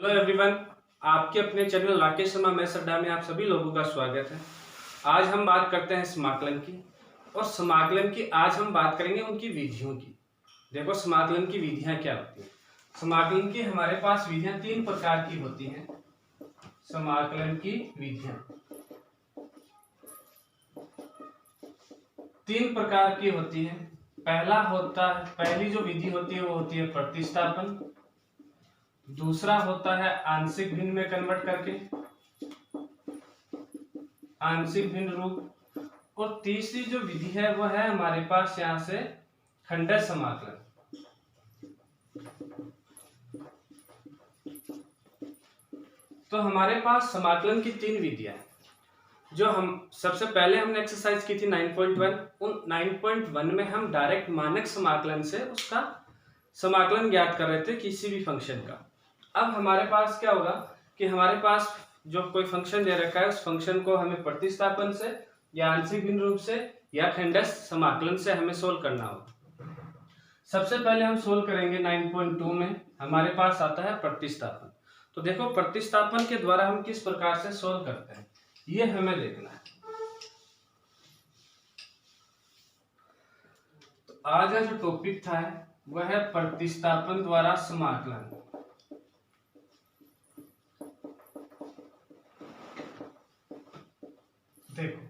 Hello everyone, आपके अपने channel Rakesh Sharma maths अड्डा में आप सभी लोगों का स्वागत है। आज हम बात करते हैं समाकलन की। और समाकलन की आज हम बात करेंगे उनकी विधियों की। देखो समाकलन की विधियां क्या होती हैं। समाकलन की हमारे पास विधियां तीन प्रकार की होती हैं। समाकलन की विधियां तीन प्रकार की होती हैं। पहली जो विधि होती है वो होती है प्रतिस्थापन। दूसरा होता है आंशिक भिन्न में कन्वर्ट करके, आंशिक भिन्न रूप। और तीसरी जो विधि है वो है हमारे पास यहां से खंडन समाकलन। तो हमारे पास समाकलन की तीन विधियां हैं। जो हम सबसे पहले हमने एक्सरसाइज की थी 9.1। उन 9.1 में हम डायरेक्ट मानक समाकलन से उसका समाकलन ज्ञात कर रहे थे किसी भी फंक्शन का। अब हमारे पास क्या होगा कि हमारे पास जो कोई फंक्शन दे रखा है उस फंक्शन को हमें प्रतिस्थापन से या आंशिक भिन्न रूप से या खंडन समाकलन से हमें सोल्व करना होगा। सबसे पहले हम सोल्व करेंगे 9.2 में हमारे पास आता है प्रतिस्थापन। तो देखो प्रतिस्थापन के द्वारा हम किस प्रकार से सोल्व करते हैं ये हमें देखना है। तो आज का जो टॉपिक था वह है प्रतिस्थापन द्वारा समाकलन। देखो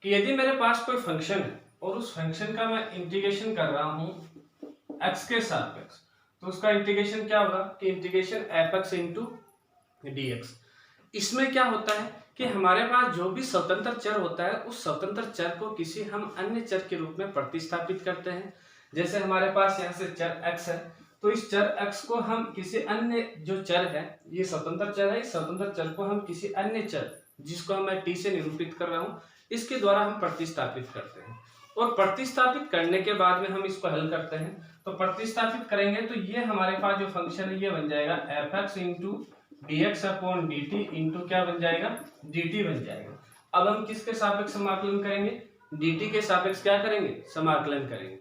कि यदि मेरे पास कोई फंक्शन है और उस फंक्शन का मैं इंटीग्रेशन कर रहा हूं x के सापेक्ष, तो उसका इंटीग्रेशन क्या होगा कि इंटीग्रेशन f(x) इंटू dx। इसमें क्या होता है कि हमारे पास जो भी स्वतंत्र चर होता है उस स्वतंत्र चर को किसी हम अन्य चर के रूप में प्रतिस्थापित करते हैं। जैसे हमारे पास यहाँ से चर x है, तो इस चर x को हम किसी अन्य जो चर है, ये स्वतंत्र चर है, इस स्वतंत्र चर को हम किसी अन्य चर जिसको मैं t से निरूपित कर रहा हूँ इसके द्वारा हम प्रतिस्थापित करते हैं। और प्रतिस्थापित करने के बाद में हम इसको हल करते हैं। तो प्रतिस्थापित करेंगे तो ये हमारे पास जो फंक्शन है ये बन जाएगा f(x) into dx upon dt into क्या बन जाएगा dt बन जाएगा। अब हम किसके सापेक्ष समाकलन करेंगे, dt के सापेक्ष क्या करेंगे समाकलन करेंगे।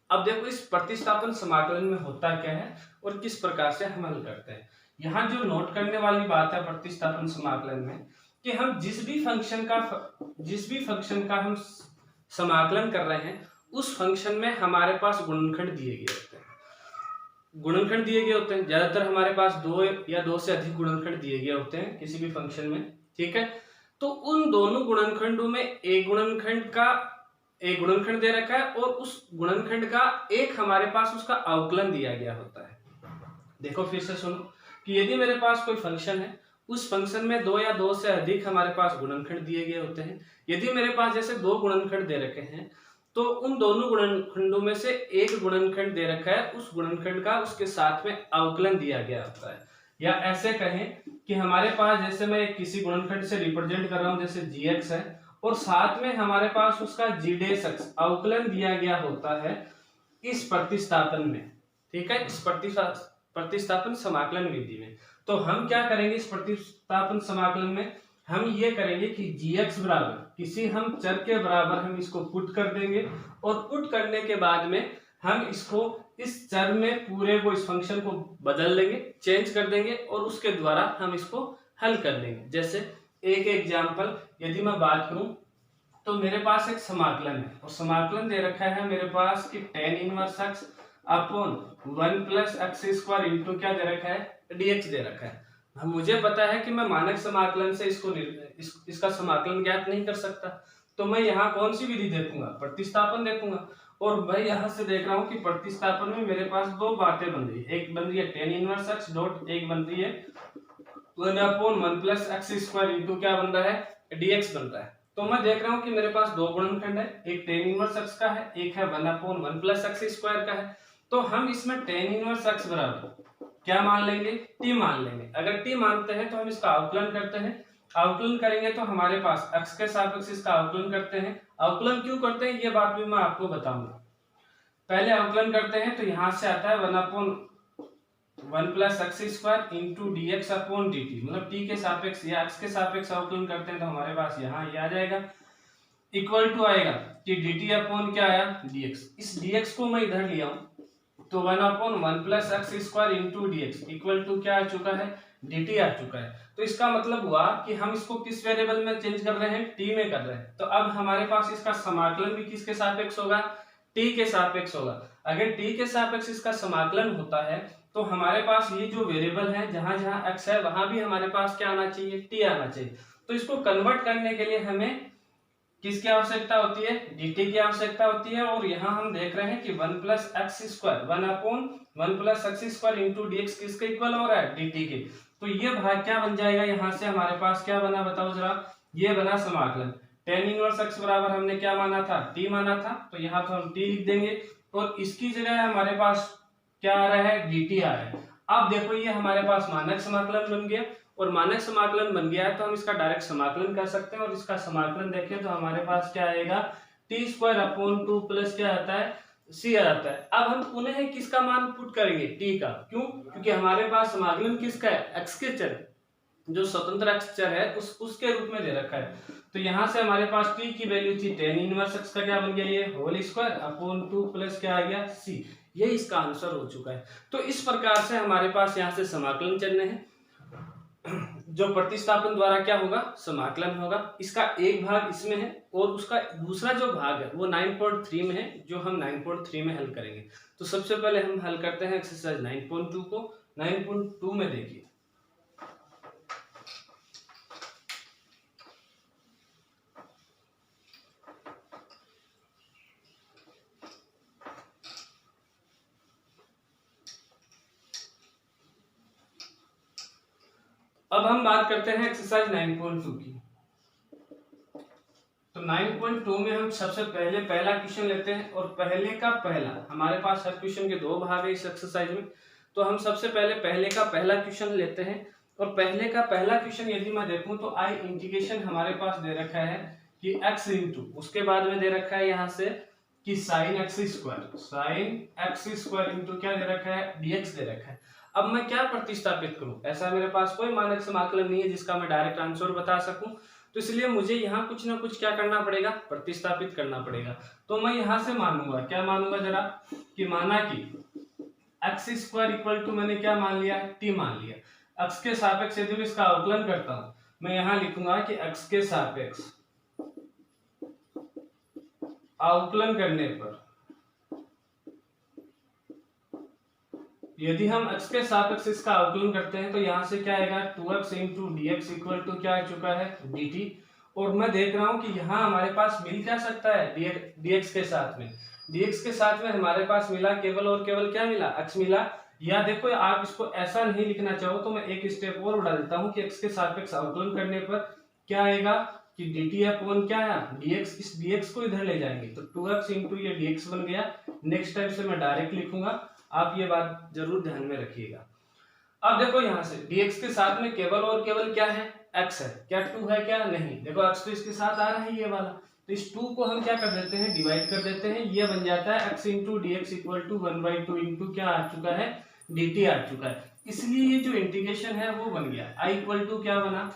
अब देखो इस प्रतिस्थापन समाकलन में होता क्या है और किस प्रकार से हम हल करते हैं। यहाँ जो नोट करने वाली बात है प्रतिस्थापन समाकलन में कि हम जिस भी फंक्शन का हम समाकलन कर रहे हैं उस फंक्शन में हमारे पास गुणनखंड दिए गए होते हैं। ज्यादातर हमारे पास दो या दो से अधिक गुणनखंड दिए गए होते हैं किसी भी फंक्शन में, ठीक है। तो उन दोनों गुणनखंडों में एक गुणनखंड दे रखा है और उस गुणनखंड का एक हमारे पास उसका अवकलन दिया गया होता है। देखो फिर से सुनो कि यदि मेरे पास कोई फंक्शन है उस फंक्शन में दो या दो से अधिक हमारे पास गुणनखंड दिए गए होते हैं। यदि मेरे पास जैसे दो गुणनखंड दे रखे हैं तो उन दोनों गुणनखंडों में से एक गुणनखंड दे रखा है, उस गुणनखंड का उसके साथ में अवकलन दिया गया होता है। या ऐसे कहें कि हमारे पास जैसे मैं किसी गुणनखंड से रिप्रेजेंट कर रहा हूं जैसे gx है और साथ में हमारे पास उसका g' अवकलन दिया गया होता है इस प्रतिस्थापन में, ठीक है, इस प्रतिस्थापन समाकलन विधि में। तो हम क्या करेंगे इस प्रतिस्थापन समाकलन में, हम ये करेंगे कि gx बराबर किसी हम चर के बराबर हम इसको पुट कर देंगे और पुट करने के बाद में हम इसको इस चर में पूरे को इस फंक्शन को बदल देंगे, चेंज कर देंगे और उसके द्वारा हम इसको हल कर लेंगे। जैसे एक एग्जाम्पल यदि मैं बात करूं तो मेरे पास एक समाकलन है और समाकलन दे रखा है मेरे पास कि tan inverse x upon 1 plus x square into क्या दे रखा है dx दे रखा है। मुझे पता है कि मैं मानक समाकलन से इसका समाकलन ज्ञात नहीं कर सकता, तो मैं यहाँ कौन सी विधि देखूंगा, प्रतिस्थापन देखूंगा। और मैं यहाँ से देख रहा हूँ कि प्रतिस्थापन में मेरे पास दो बातें बन रही है, एक बन रही है tan इनवर्स x डॉट, एक बन रही है 1 upon 1 plus x square into क्या बन रहा है dx बन रहा है। तो मैं देख रहा हूँ कि मेरे पास दो गुणनखंड है, एक tan इनवर्स x का है, एक है 1 अपॉन 1 प्लस एक्स स्क्वायर का है। तो हम इसमें tan इनवर्स x बराबर क्या मान लेंगे, t मान लेंगे। अगर t मानते हैं तो हम इसका अवकलन करते हैं, अवकलन करेंगे तो हमारे पास x के सापेक्ष इसका अवकलन करते हैं। अवकलन क्यों करते हैं ये बात भी मैं आपको बताऊंगा। पहले अवकलन करते हैं तो यहां से आता है 1 upon 1 plus x square into dx upon dt, मतलब t के सापेक्ष या x के सापेक्ष अवकलन करते हैं तो हमारे पास यहाँ ये आ जाएगा इक्वल टू आएगा कि dt अपॉन क्या आया dx। इस dx को मैं इधर लिया हूं तो 1 upon 1 plus x square into dx equal to क्या आ चुका है dt आ चुका है। तो इसका मतलब हुआ कि हम इसको किस वेरिएबल में चेंज कर रहे हैं, t में कर रहे हैं। तो अब हमारे पास इसका समाकलन भी किसके सापेक्ष होगा, t के सापेक्ष होगा। अगर t के सापेक्ष इसका समाकलन होता है तो हमारे पास ये जो वेरिएबल है, जहां जहां x है वहां भी हमारे पास क्या आना चाहिए, t आना चाहिए। तो इसको कन्वर्ट करने के लिए हमें किसकी आवश्यकता होती है, dt की आवश्यकता होती है। और यहाँ हम देख रहे हैं कि 1 plus x square 1 plus x square into d x किसके इक्वल हो रहा है, dt के। तो ये भाग क्या बन जाएगा, यहाँ से हमारे पास क्या बना बताओ जरा, ये बना समाकलन। tan इनवर्स x बराबर हमने क्या माना था, t माना था, तो यहाँ तो हम t लिख देंगे और इसकी जगह हमारे पास क्या आ रहा है, dt आ रहा है। अब देखो ये हमारे पास मानक समाकलन बन गया, और मानक समाकलन बन गया है तो हम इसका डायरेक्ट समाकलन कर सकते हैं। और इसका समाकलन देखें तो हमारे पास क्या आएगा, टी स्क्वायर अपॉन 2 प्लस क्या आता है, सी आ जाता है। अब हम पुनः किसका मान पुट करेंगे, टी का, क्यों, क्योंकि हमारे पास समाकलन किसका है, एक्स के चर, जो स्वतंत्र एक्स चर है उसके रूप में दे रखा है। तो यहाँ से हमारे पास टी की वैल्यू थी tan इनवर्स एक्स का क्या बन गया, ये होल स्क्वायर अपॉन 2 प्लस क्या आ गया, सी। ये इसका आंसर हो चुका है। तो इस प्रकार से हमारे पास यहाँ से समाकलन चलने हैं, जो प्रतिस्थापन द्वारा क्या होगा, समाकलन होगा। इसका एक भाग इसमें है और उसका दूसरा जो भाग है वो 9.3 में है, जो हम 9.3 में हल करेंगे। तो सबसे पहले हम हल करते हैं एक्सरसाइज 9.2 को। 9.2 में देखिए, अब हम बात करते हैं एक्सरसाइज 9.2 की। तो 9.2 में हम सबसे पहले पहला क्वेश्चन लेते हैं, और पहले का पहला, हमारे पास हर क्वेश्चन के दो भाग है इस एक्सरसाइज में। तो हम सबसे पहले का पहला क्वेश्चन लेते हैं। और पहले का पहला क्वेश्चन यदि मैं देखूं तो आई इंटीग्रेशन हमारे पास दे रखा है कि x इंटू, उसके बाद में दे रखा है यहाँ से कि साइन एक्स स्क्वायर इंटू क्या दे रखा है, dx दे रखा है। अब मैं क्या प्रतिस्थापित करूं, ऐसा मेरे पास कोई मानक समाकलन नहीं है जिसका मैं डायरेक्ट आंसर बता सकूं। तो इसलिए मुझे यहाँ कुछ ना कुछ क्या करना पड़ेगा, प्रतिस्थापित करना पड़ेगा। तो मैं यहाँ से मानूंगा, क्या मानूंगा जरा, कि माना कि एक्स स्क्वायर इक्वल टू, मैंने क्या मान लिया, t मान लिया। एक्स के सापेक्ष यदि मैं इसका अवकलन करता हूं, मैं यहाँ लिखूंगा कि एक्स के सापेक्ष अवकलन करने पर, यदि हम x के सापेक्ष इसका अवकलन करते हैं तो यहाँ से क्या आएगा, 2x into d x equal to क्या आ चुका है, dt। और मैं देख रहा हूँ कि यहाँ हमारे पास मिल क्या सकता है, dx के साथ में, dx के साथ में हमारे पास मिला केवल और केवल क्या मिला, x मिला। या देखो आप इसको ऐसा नहीं लिखना चाहो तो मैं एक स्टेप और बढ़ा देता हूँ कि x के सापेक्ष अवकलन करने पर क्या आएगा कि dt अपॉन क्या है, dx। इस dx को इधर ले जाएंगे तो 2x इंटू ये dx बन गया। नेक्स्ट टाइम से मैं डायरेक्ट लिखूंगा, आप ये बात जरूर ध्यान में रखिएगा। अब देखो यहाँ से dx के साथ में केवल और केवल क्या है, x है, क्या 2 है, क्या नहीं, देखो x तो इसके साथ आ रहा है ये वाला, तो इस 2 को हम क्या कर देते हैं, डिवाइड कर देते हैं। ये बन जाता है x into d x equal to 1/2 into क्या आ चुका है, dt आ चुका है। इसलिए ये जो इंटीग्रेशन है वो बन गया, i इक्वल टू क्या बना,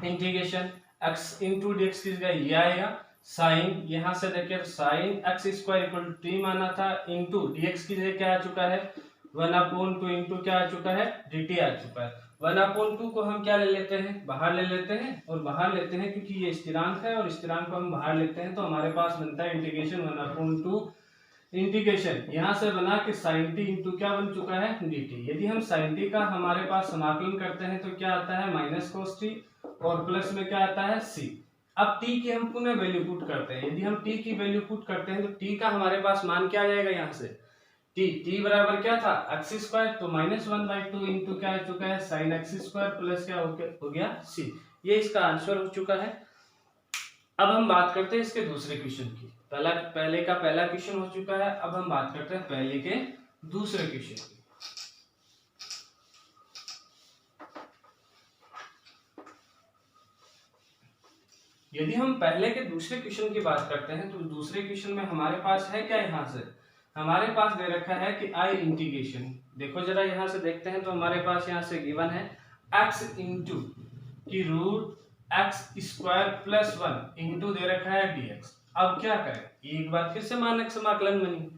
integration x into d x की जगह ये आएगा, साइन, यहाँ से देखिए sine x square equal to t माना था, इंटू dx की जगह क्या आ चुका है, 1/2 इंटू क्या आ चुका है, dt आ चुका है। 1/2 को हम क्या ले लेते हैं, बाहर ले लेते हैं, और बाहर लेते हैं क्योंकि ये स्थिरांक है और स्थिरांक को हम बाहर लेते हैं, तो हमारे पास बनता है इंटीग्रेशन 1/2 इंटीग्रेशन यहाँ से बना कि sin t इंटू क्या बन चुका है, dt। यदि हम sin t का हमारे पास समाकलन करते हैं तो क्या आता है, माइनस cos t, और प्लस में क्या आता है, c। अब t की हम पुनः वैल्यू पुट करते हैं। यदि हम t की वैल्यू पुट करते हैं तो t का हमारे पास मान क्या आ जाएगा, यहाँ से t बराबर क्या था, एक्स स्क्वायर, तो -1/2 इंटू क्या आ चुका है, साइन एक्स स्क्वायर, प्लस क्या हो गया, c। ये इसका आंसर हो चुका है। अब हम बात करते हैं इसके दूसरे क्वेश्चन की। पहले का पहला क्वेश्चन हो चुका है, अब हम बात करते हैं पहले के दूसरे क्वेश्चन की। यदि हम पहले के दूसरे क्वेश्चन की बात करते हैं तो दूसरे क्वेश्चन में हमारे पास है क्या, यहाँ से हमारे पास दे रखा है कि आई इंटीग्रेशन, देखो जरा यहाँ से देखते हैं तो हमारे पास यहाँ से गिवन है x इंटू की root x square plus 1 into दे रखा है dx। अब क्या करें, एक बार फिर से मानक समाकलन बनी,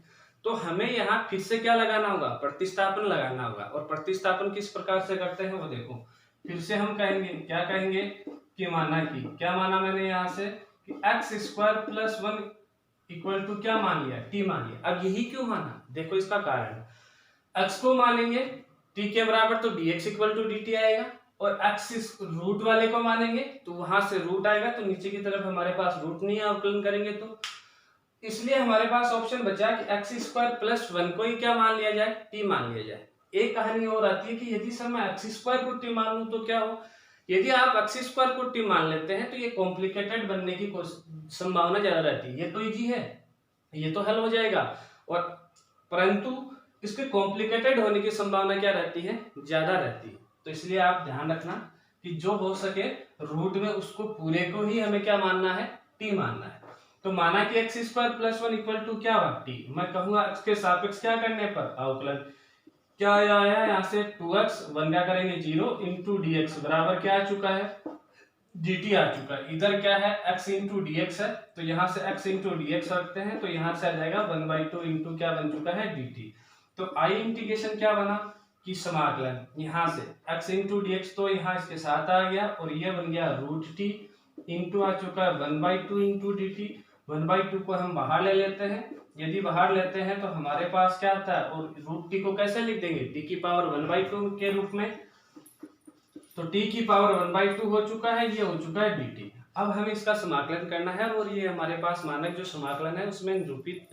तो हमें यहाँ फिर से क्या लगाना होगा, प्रतिस्थापन लगाना होगा। और प्रतिस्थापन किस प्रकार से करते हैं वो देखो, फिर से हम कहेंगे, क्या कहेंगे कि माना कि, क्या माना मैंने यहाँ से कि x square plus 1 equal to क्या मान लिया, टी मान लिया। अब यही क्यों माना, देखो इसका कारण, एक्स को मानेंगे टी के बराबर तो dx इक्वल टू dt आएगा, और एक्स रूट वाले को मानेंगे तो वहां से रूट आएगा, तो नीचे की तरफ हमारे पास रूट नहीं है, अवकलन करेंगे तो इसलिए हमारे पास ऑप्शन बचा कि एक्स स्क्वायर प्लस 1 को ही क्या मान लिया जाए, टी मान लिया जाए। एक कहानी और आती है कि यदि सर मैं एक्स स्क्वायर को टी मान लूं तो क्या हो, यदि आप एक्स स्क्वायर को टी मान लेते हैं तो ये कॉम्प्लिकेटेड बनने की संभावना ज्यादा रहती है। ये तो इजी है, ये तो हल हो जाएगा, और परंतु इसके कॉम्प्लिकेटेड होने की संभावना क्या रहती है, ज्यादा रहती है। तो इसलिए आप ध्यान रखना कि जो हो सके रूट में उसको पूरे को ही हमें क्या मानना है, टी मानना है। तो माना कि x square plus 1 equal to क्या हुआ, टी। मैं कहूंगा एक्स के सापेक्ष क्या करने पर अवकलन, क्या आया यहाँ से 2x, 1 क्या करेंगे 0 इंटू dx बराबर क्या आ चुका है, dt आ चुका है। इधर क्या है x इंटू dx है, तो यहाँ से x इंटू dx रखते हैं, तो यहाँ से आ जाएगा 1/2 इंटू क्या बन चुका है dt। तो आई इंटीग्रेशन क्या बना कि समाकलन यहाँ से x इंटू dx तो यहाँ इसके साथ आ गया, और ये बन गया रूट टी इंटू आ चुका है 1/2 इंटू dt। 1/2 को हम बाहर ले लेते हैं, यदि बाहर लेते हैं तो हमारे पास क्या आता है, और रूट टी को कैसे लिख देंगे, टी की पावर 1/2 के रूप में। तो टी की पावर 1/2 हो चुका है, ये हो चुका है dt। अब हमें इसका समाकलन करना है, और ये हमारे पास मानक जो समाकलन है उसमें निरूपित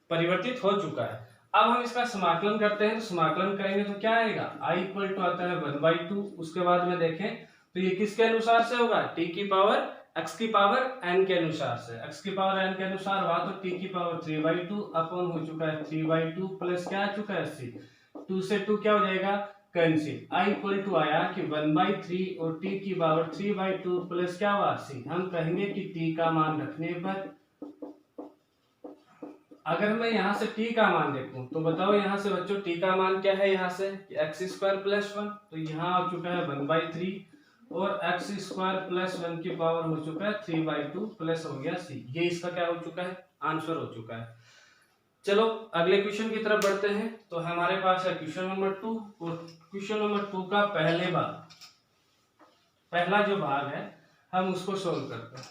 परिवर्तित हो चुका है। अब हम इसका समाकलन करते हैं, तो समाकलन करेंगे तो क्या आएगा, i इक्वल टू आता है 1/2। उसके बाद में देखें तो ये किसके अनुसार से होगा, t की पावर x की पावर n के अनुसार से, x की पावर n के अनुसार हुआ तो t की पावर 3/2 अपॉन हो चुका है 3/2 प्लस क्या आ चुका है c, 2 से 2 क्या हो जाएगा कैंसिल। i इक्वल टू आया कि 1/3 और t की पावर 3/2 प्लस क्या हुआ c। हम कहेंगे कि t का मान रखने पर, अगर मैं यहाँ से t का मान देखूं तो बताओ यहाँ से बच्चों t का मान क्या है, यहाँ से एक्स स्क्वायर प्लस 1, तो यहाँ आ चुका है 1/3, और एक्स स्क्वायर प्लस 1 की पावर हो चुका है 3/2 प्लस हो गया c। ये इसका क्या हो चुका है, आंसर हो चुका है। चलो अगले क्वेश्चन की तरफ बढ़ते हैं। तो हमारे पास है क्वेश्चन नंबर 2, और क्वेश्चन नंबर 2 का पहला जो भाग है हम उसको सोल्व करते हैं।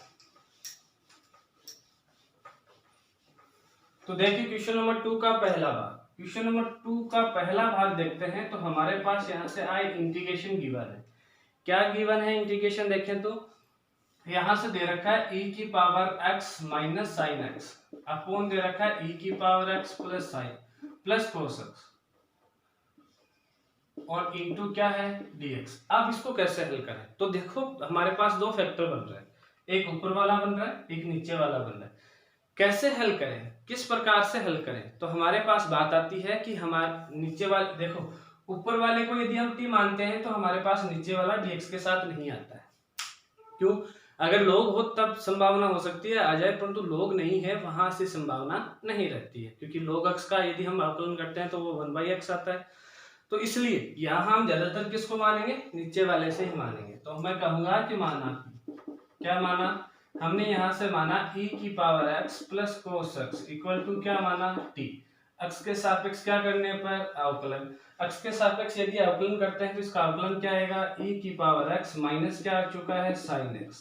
तो देखिए क्वेश्चन नंबर 2 का पहला भाग, क्वेश्चन नंबर 2 का पहला भाग देखते हैं। तो हमारे पास यहाँ से आई इंटीग्रेशन गिवन है, क्या गिवन है इंटीग्रेशन देखें तो यहाँ से दे रखा है e की power x minus sine x upon दे रखा है e की power x plus sine plus cos x और इंटू क्या है dx। अब इसको कैसे हल करें, तो देखो हमारे पास दो फैक्टर बन रहा है, एक ऊपर वाला बन रहा है, एक नीचे वाला बन रहा है। कैसे हल करें, किस प्रकार से हल करें, तो हमारे पास बात आती है कि हमारे नीचे वाले, देखो ऊपर वाले को यदि हम t मानते हैं तो हमारे पास नीचे वाला dx के साथ नहीं आता है। क्यों, अगर लोग हो तब संभावना हो सकती है आ जाए, परंतु लोग नहीं है वहां से संभावना नहीं रहती है, क्योंकि log x का यदि हम आकलन करते हैं तो वो 1/x आता है। तो इसलिए यहाँ हम ज्यादातर किसको मानेंगे, नीचे वाले से ही मानेंगे। तो मैं कहूंगा कि माना, क्या माना हमने यहाँ से माना e की power x plus cos x equal to क्या माना t। x के सापेक्ष क्या करने पर अवकलन, x के सापेक्ष यदि अवकलन करते हैं तो इसका अवकलन क्या आएगा, e की पावर x माइनस क्या आ चुका है साइन x,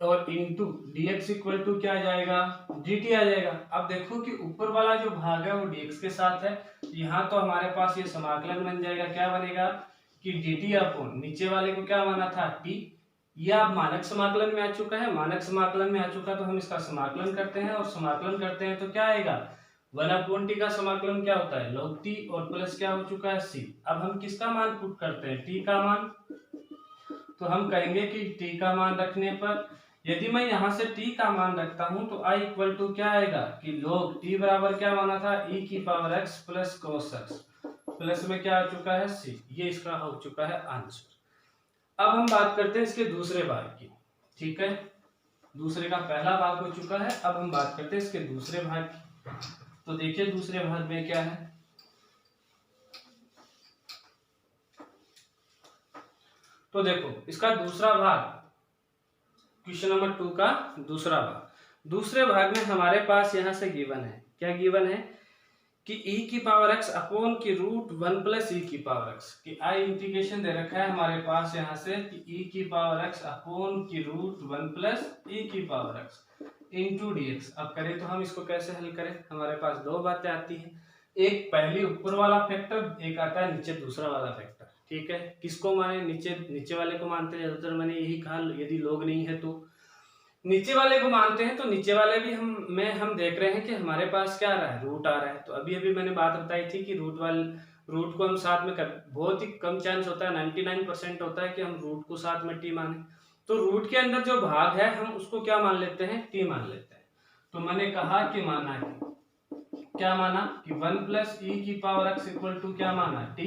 और इंटू dx इक्वल टू क्या आ जाएगा dt आ जाएगा। अब देखो कि ऊपर वाला जो भाग है वो dx के साथ है, यहाँ तो हमारे पास ये समाकलन बन जाएगा, क्या बनेगा कि dt अपॉन नीचे वाले को क्या माना था t, ये अब मानक समाकलन में आ चुका है, मानक समाकलन में आ चुका तो हम इसका समाकलन करते हैं, और समाकलन करते हैं तो क्या आएगा 1/t का समाकलन क्या होता है log t, और प्लस क्या हो चुका है c। अब हम किसका मान पुट करते हैं, t का मान, तो हम कहेंगे कि t का मान रखने पर यदि मैं यहाँ से t का मान रखता हूं तो i इक्वल टू क्या आएगा कि log t बराबर क्या माना था e की power x plus cos x plus में क्या आ चुका है c। ये इसका हो चुका है आंसर। अब हम बात करते हैं इसके दूसरे भाग की, ठीक है, दूसरे का पहला भाग हो चुका है, अब हम बात करते हैं इसके दूसरे भाग की। तो देखिए दूसरे भाग में क्या है, तो देखो इसका दूसरा भाग, क्वेश्चन नंबर 2 का दूसरा भाग, दूसरे भाग में हमारे पास यहाँ से गिवन है, क्या गिवन है कि e की पावर x अपॉन की रूट 1 प्लस e की पावर x कि आई इंटीग्रेशन दे रखा है हमारे पास यहाँ से कि e की पावर x अपॉन की रूट 1 प्लस e की पावर x इंटू dx। अब करें तो हम इसको कैसे हल करें, हमारे पास दो बातें आती हैं, एक पहली ऊपर वाला फैक्टर, एक आता है नीचे दूसरा वाला फैक्टर। ठीक है, किसको माने, नीचे वाले को मानते हैं ज्यादातर, मैंने यही कहा यदि लोग नहीं है तो नीचे वाले को मानते हैं। तो नीचे वाले भी हम देख रहे हैं कि हमारे पास क्या आ रहा है, रूट आ रहा है। तो अभी अभी मैंने बात बताई थी कि रूट को हम साथ में बहुत ही कम चांस होता है, 99% होता है कि हम रूट को साथ में टी माने। तो रूट के अंदर जो भाग है हम उसको क्या मान लेते हैं, टी मान लेते हैं। तो मैंने कहा कि क्या माना कि 1 प्लस ई की पावर एक्स इक्वल टू क्या माना, टी।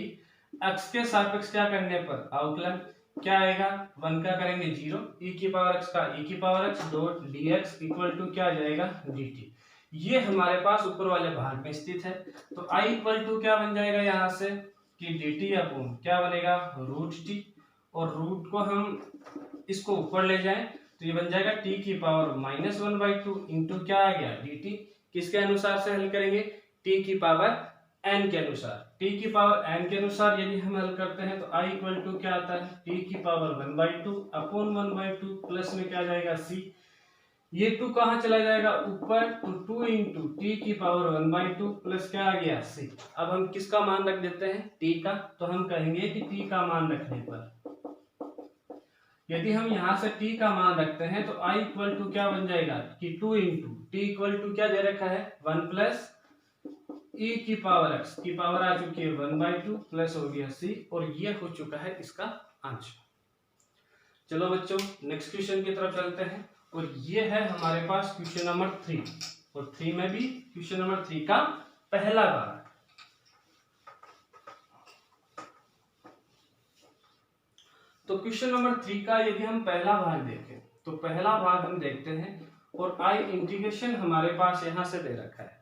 एक्स के सापेक्ष क्या करने पर अवकलन क्या आएगा, 1 का करेंगे 0, e की पावर x का e की power x dot dx equal to क्या आ जाएगा dt। ये हमारे पास ऊपर वाले भाग में स्थित है। तो i इक्वल टू क्या बन जाएगा यहाँ से कि dt अपॉन क्या बनेगा रूट t, और रूट को हम इसको ऊपर ले जाएं तो ये बन जाएगा t की पावर -1/2 इंटू क्या आ गया dt। किसके अनुसार से हल करेंगे, t की पावर n के अनुसार। t की पावर n के अनुसार यदि हम हल करते हैं तो i इक्वल टू क्या आता है t की पावर 1/2 अपॉन 1/2 प्लस में क्या जाएगा c, ये 2 कहाँ चला जाएगा ऊपर, तो 2 इंटू टी की पावर 1/2 प्लस क्या आ गया c। अब हम किसका मान रख देते हैं, t का। तो हम कहेंगे कि t का मान रखने पर यदि हम यहाँ से t का मान रखते हैं तो i इक्वल टू क्या बन जाएगा कि 2 इंटू टी इक्वल टू क्या दे रखा है 1 प्लस e की पावर x की पावर आ चुकी है 1/2 प्लस हो गया c, और ये हो चुका है इसका आंसर। चलो बच्चों नेक्स्ट क्वेश्चन की तरफ चलते हैं, और ये है हमारे पास क्वेश्चन नंबर 3, और 3 में भी क्वेश्चन नंबर 3 का पहला भाग। तो क्वेश्चन नंबर 3 का यदि हम पहला भाग देखें तो पहला भाग हम देखते हैं, और आई इंटीग्रेशन हमारे पास यहां से दे रखा है,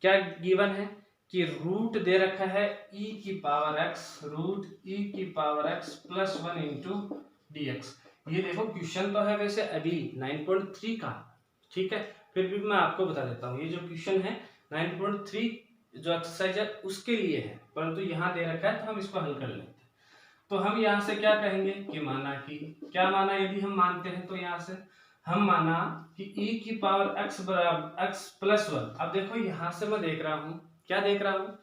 क्या गिवन है कि रूट दे रखा है e की पावर x रूट e की power x plus 1 into dx। ये देखो क्वेश्चन तो है वैसे अभी 9.3 का, ठीक है, फिर भी मैं आपको बता देता हूँ, ये जो क्वेश्चन है 9.3 जो एक्सरसाइज है उसके लिए है, परंतु यहाँ दे रखा है तो हम इसको हल कर लेते हैं। तो हम यहाँ से क्या कहेंगे कि माना कि क्या माना, यदि हम मानते हैं तो यहाँ से हम माना कि e की पावर x बराबर x प्लस 1। अब देखो यहाँ से मैं देख रहा हूँ, क्या देख रहा हूँ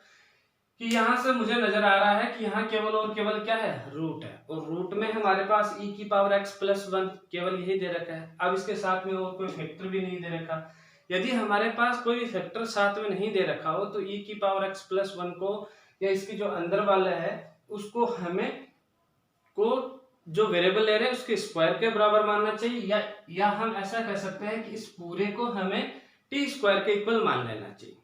कि यहाँ से मुझे नजर आ रहा है कि यहाँ केवल और केवल क्या है रूट है, और रूट में हमारे पास e की पावर x प्लस 1 केवल यही दे रखा है। अब इसके साथ में और कोई फैक्टर भी नहीं दे रखा। यदि हमारे पास कोई फैक्टर साथ में नहीं दे रखा हो तो e की पावर x प्लस 1 को या इसकी जो अंदर वाला है उसको हमें को जो वेरिएबल ले रहे हैं उसके स्क्वायर के बराबर मानना चाहिए, या हम ऐसा कह सकते हैं कि इस पूरे को हमें टी स्क्वायर के इक्वल मान लेना चाहिए,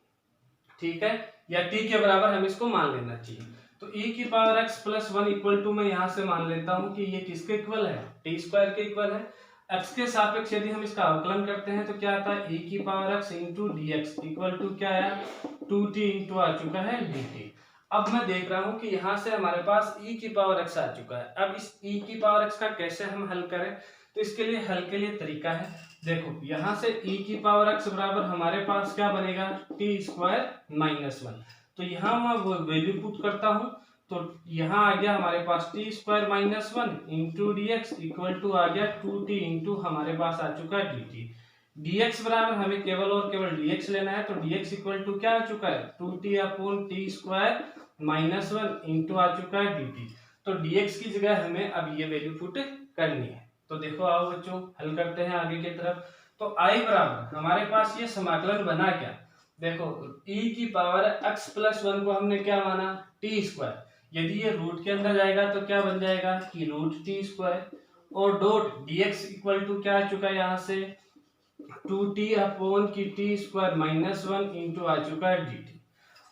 ठीक है, या टी के बराबर हम इसको मान लेना चाहिए। तो e की power x plus 1 equal to मैं यहाँ से मान लेता हूँ कि ये किसके इक्वल है, टी स्क्वायर के इक्वल है। x के सापेक्ष यदि हम इसका अवकलन करते हैं तो क्या आता है e की power x into d x equal to क्या है 2t इंटू आ चुका है dt। अब मैं देख रहा हूं कि यहां से हमारे पास e की पावर x आ चुका है। अब इस e की पावर x का कैसे हम हल करें, तो इसके लिए हल के लिए तरीका है, देखो यहां से e की पावर x बराबर हमारे पास क्या बनेगा टी स्क्वायर माइनस 1। तो यहाँ मैं वो वैल्यू पुट करता हूं, तो यहाँ आ गया हमारे पास t square minus 1 into d x equal to आ गया 2t इंटू हमारे पास आ चुका है dt। dx बराबर हमें केवल और केवल dx लेना है, तो dx इक्वल टू क्या आ चुका है 2t upon t square minus 1 into आ चुका है dt। तो dx की जगह हमें अब ये वैल्यू पुट करनी है। तो देखो आओ बच्चों हल करते हैं आगे की तरफ। तो i बराबर हमारे पास ये समाकलन बना क्या, देखो e की पावर x प्लस 1 को हमने क्या माना टी स्क्वायर, यदि ये रूट के अंदर जाएगा तो क्या बन जाएगा कि रूट टी स्क्वायर, और डॉट dx इक्वल टू क्या आ चुका है यहाँ से 2t अपॉन की टी स्क्वायर माइनस 1 इंटू आ चुका है dt।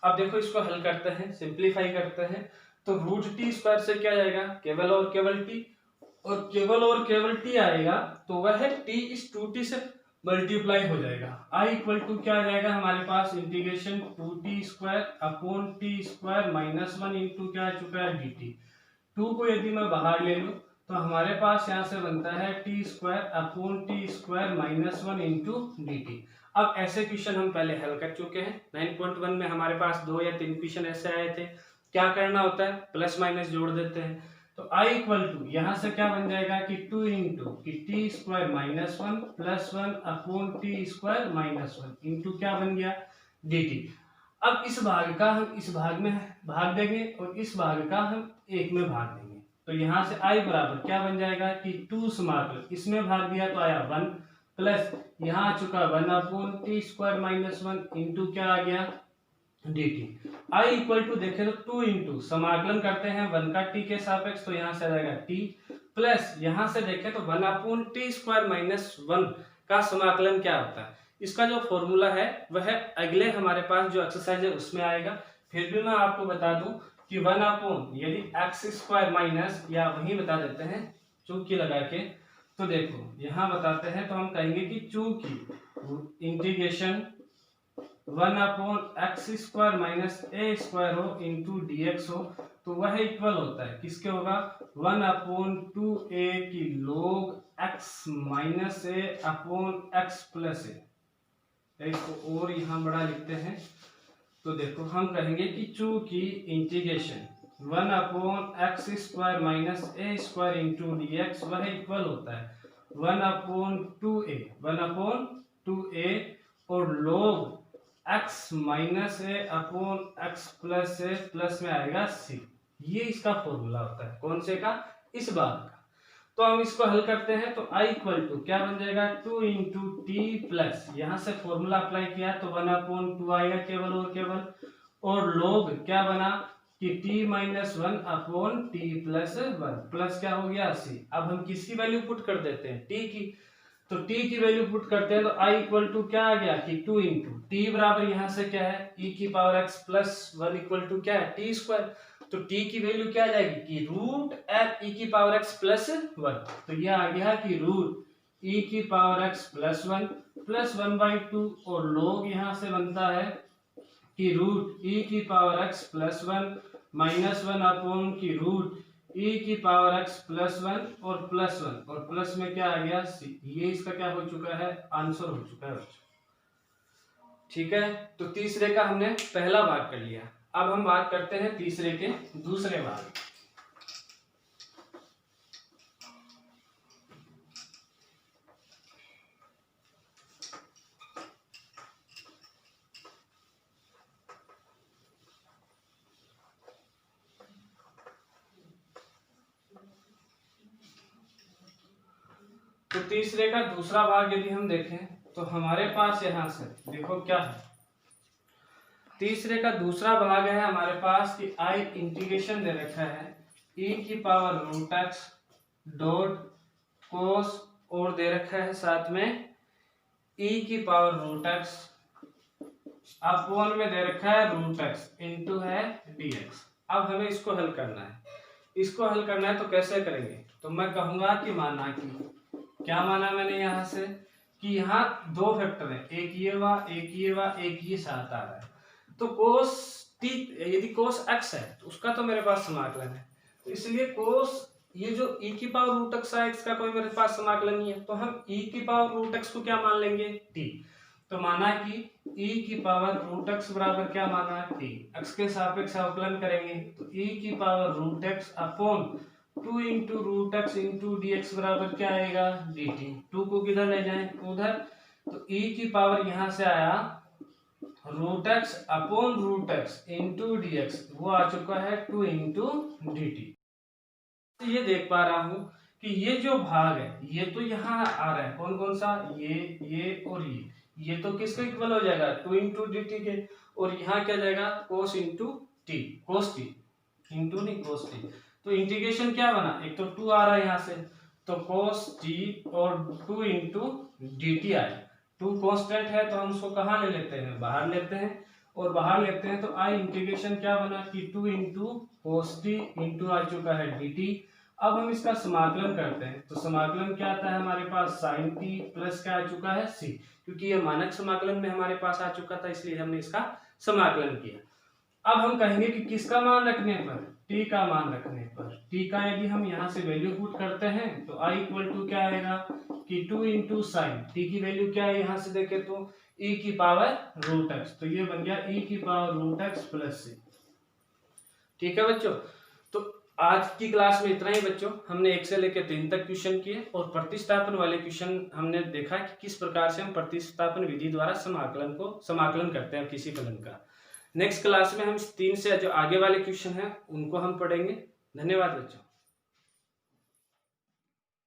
अब देखो इसको हल करते हैं, सिंप्लीफाई करते हैं, तो रूट टी स्क्वायर से क्या जाएगा केवल और केवल टी, और केवल और केवल टी आएगा तो वह टी इस 2t से मल्टीप्लाई हो जाएगा। i इक्वल टू क्या आ जाएगा हमारे पास integration 2t square upon t square minus 1 into क्या आ चुका है dt। 2 को यदि मैं बाहर ले लूं तो हमारे पास यहाँ से बनता है t square upon t square minus 1 into dt। अब ऐसे क्वेश्चन हम पहले हल कर चुके हैं। 9.1 में हमारे पास 2 या 3 क्वेश्चन ऐसे आए थे। क्या करना होता है, प्लस माइनस जोड़ देते हैं। तो i इक्वल टू यहाँ से क्या बन जाएगा कि 2 इंटू कि T square minus 1 plus 1 upon t square minus 1 into क्या बन गया डी टी। अब इस भाग का हम इस भाग में भाग देंगे और इस भाग का हम एक में भाग देंगे। तो यहाँ से i बराबर क्या बन जाएगा कि 2 समाकलन, इसमें भाग दिया तो आया 1 प्लस यहाँ आ चुका 1 upon t square minus 1 into क्या आ गया d t. I equal to देखे तो 2 इंटू समाकलन करते हैं 1 का टी के सापेक्ष, तो यहाँ से आ जाएगा टी प्लस यहाँ से देखें तो 1 अपॉन टी स्क्वायर माइनस 1 का समाकलन क्या होता है। इसका जो फॉर्मूला है वह अगले हमारे पास जो एक्सरसाइज है उसमें आएगा। फिर भी मैं आपको बता दूं कि 1 अपॉन यदि एक्स स्क्वायर माइनस, या वही बता देते हैं चूंकि लगा के, तो देखो यहाँ बताते हैं तो हम कहेंगे कि चूंकि integration 1 upon x square minus a square हो इंटू डी एक्स हो, तो वह इक्वल होता है किसके होगा 1 अपॉन 2a की log x minus a upon x plus ए। इसको और यहाँ बड़ा लिखते हैं तो देखो हम कहेंगे कि चूंकि integration 1 upon x square minus a square into d x वह इक्वल होता है 1 अपॉन 2a और log x minus a upon x plus a plus में आएगा c। ये इसका फॉर्मूला होता है, कौन से का, इस बात का। तो हम इसको हल करते हैं तो i इक्वल टू क्या बन जाएगा 2 इंटू टी प्लस, यहाँ से फॉर्मूला अप्लाई किया तो 1 अपॉन 2 आएगा केवल और केवल, और log क्या बना कि t minus 1 upon T plus 1 plus क्या हो गया c। अब हम किसकी वैल्यू पुट कर देते हैं, t की। तो t की वैल्यू पुट करते हैं तो i इक्वल टू क्या आ गया कि 2 इंटू टी बराबर यहाँ से क्या है e की power x plus 1 equal to क्या है टी स्क्वायर। तो t की वैल्यू क्या आ जाएगी कि रूट एफ e की पावर x प्लस 1। तो यह आ गया कि रूट e की पावर x प्लस 1 प्लस 1/2, और log यहाँ से बनता है कि रूट e की power x plus 1 minus 1 upon की रूट e की पावर x प्लस 1 और प्लस 1 और प्लस में क्या आ गया c। ये इसका क्या हो चुका है, आंसर हो चुका है बच्चों। ठीक है, तो तीसरे का हमने पहला भाग कर लिया। अब हम बात करते हैं तीसरे के दूसरे भाग। तो तीसरे का दूसरा भाग यदि हम देखें तो हमारे पास यहाँ से देखो क्या है, तीसरे का दूसरा भाग है हमारे पास कि i इंटीग्रेशन दे रखा है e की पावर रूट एक्स डॉट कोस, और दे रखा है साथ में e की पावर रूट एक्स अपॉन में दे रखा है रूट एक्स इंटू है dx। अब हमें इसको हल करना है। इसको हल करना है तो कैसे करेंगे, तो मैं कहूंगा कि माना कि क्या माना मैंने यहाँ से कि यहाँ दो फैक्टर है, एक ये वा एक ये वा एक ये साथ आ रहा है। तो कोस टी यदि कोस एक्स है तो उसका तो मेरे पास समाकलन है, तो इसलिए कोस ये जो e की पावर रूट एक्स है x का कोई मेरे पास समाकलन नहीं है, तो हम e की पावर रूट एक्स को क्या मान लेंगे t। तो माना कि e की पावर रूट एक्स बराबर क्या माना t, x के सापेक्ष अवकलन करेंगे तो e की power root x upon 2 into root x into d x बराबर क्या आएगा dt। 2 को किधर ले जाएं उधर, तो e की पावर यहाँ से आया root x upon root x into d x, वो आ चुका है 2 इंटू डी टी। ये देख पा रहा हूं कि ये जो भाग है ये तो यहाँ आ रहा है, कौन कौन सा, ये और ये तो किसके इक्वल हो जाएगा 2 इंटू डी टी के, और यहाँ क्या जाएगा कोस into T, cos t into नहीं कोस टी। तो इंटीग्रेशन क्या बना, एक तो 2 आ रहा है यहाँ से तो कोस टी और 2 इंटू डी टी आए। 2 कांस्टेंट है तो हम उसको कहाँ ले लेते हैं, बाहर लेते हैं, और बाहर लेते हैं तो आई इंटीग्रेशन क्या बना कि 2 इंटू कोस टी इंटू आ चुका है डी टी। अब हम इसका समाकलन करते हैं तो समाकलन क्या आता है हमारे पास साइन टी प्लस क्या आ चुका है सी, क्योंकि ये मानक समाकलन में हमारे पास आ चुका था इसलिए हमने इसका समाकलन किया। अब हम कहेंगे कि किसका मान रखने पर, t का मान रखने पर। t का यदि हम यहाँ से वैल्यू पुट करते हैं तो i इक्वल टू क्या आएगा कि 2 इंटू साइन, टी की वैल्यू क्या है यहाँ से देखे तो e की पावर रूट एक्स, तो ये बन गया e की पावर रूट एक्स प्लस सी। ठीक है बच्चों, तो आज की क्लास में इतना ही बच्चों। हमने 1 से लेकर 3 तक क्वेश्चन किए और प्रतिस्थापन वाले क्वेश्चन हमने देखा कि किस प्रकार से हम प्रतिस्थापन विधि द्वारा समाकलन करते हैं किसी फलन का। नेक्स्ट क्लास में हम 3 से जो आगे वाले क्वेश्चन हैं उनको हम पढ़ेंगे। धन्यवाद बच्चों।